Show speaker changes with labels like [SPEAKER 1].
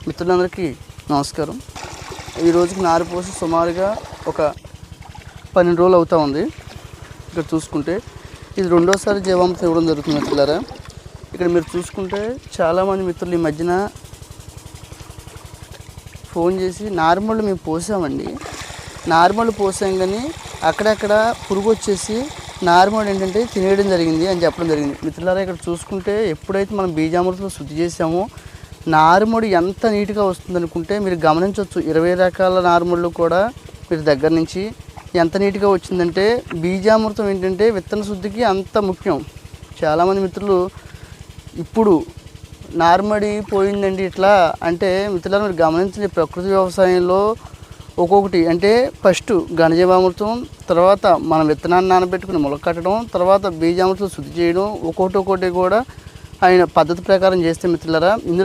[SPEAKER 1] మిత్రులందరికీ నమస్కారం. ఈ రోజుకి నారు పోసి సుమారుగా ఒక 12 రోజులు అవుతా ఉంది. ఇక్కడ చూసుకుంటే ఇది రెండోసారి జీవామృతం ఇవ్వడం జరుగుతుంది మిత్రులారా. ఇక్కడ మీరు చూసుకుంటే చాలామంది మిత్రులు ఈ మధ్యన ఫోన్ చేసి నార్మల్ మేము పోసామండి, నార్మల్ పోసాం కానీ అక్కడక్కడ పురుగు వచ్చేసి నార్మల్ ఏంటంటే తినేయడం జరిగింది అని చెప్పడం జరిగింది. మిత్రులారా ఇక్కడ చూసుకుంటే ఎప్పుడైతే మనం బీజామృతం శుద్ధి చేసామో నారుమడి ఎంత నీట్గా వస్తుంది అనుకుంటే మీరు గమనించవచ్చు. 20 రకాల నారుమడులు కూడా మీరు దగ్గర నుంచి ఎంత నీట్గా వచ్చిందంటే బీజామృతం ఏంటంటే విత్తన శుద్ధికి అంత ముఖ్యం. చాలామంది మిత్రులు ఇప్పుడు నారుమడి పోయిందండి ఇట్లా అంటే మిత్రులు మీరు గమనించండి, ప్రకృతి వ్యవసాయంలో ఒక్కొక్కటి అంటే ఫస్ట్ ఘనజీవామృతం, తర్వాత మనం విత్తనాన్ని నానబెట్టుకుని మొలక కట్టడం, తర్వాత బీజామృతం శుద్ధి చేయడం, ఒక్కొక్కటి కూడా ఆయన పద్ధతి ప్రకారం చేస్తే మిత్రులారా ఇందులో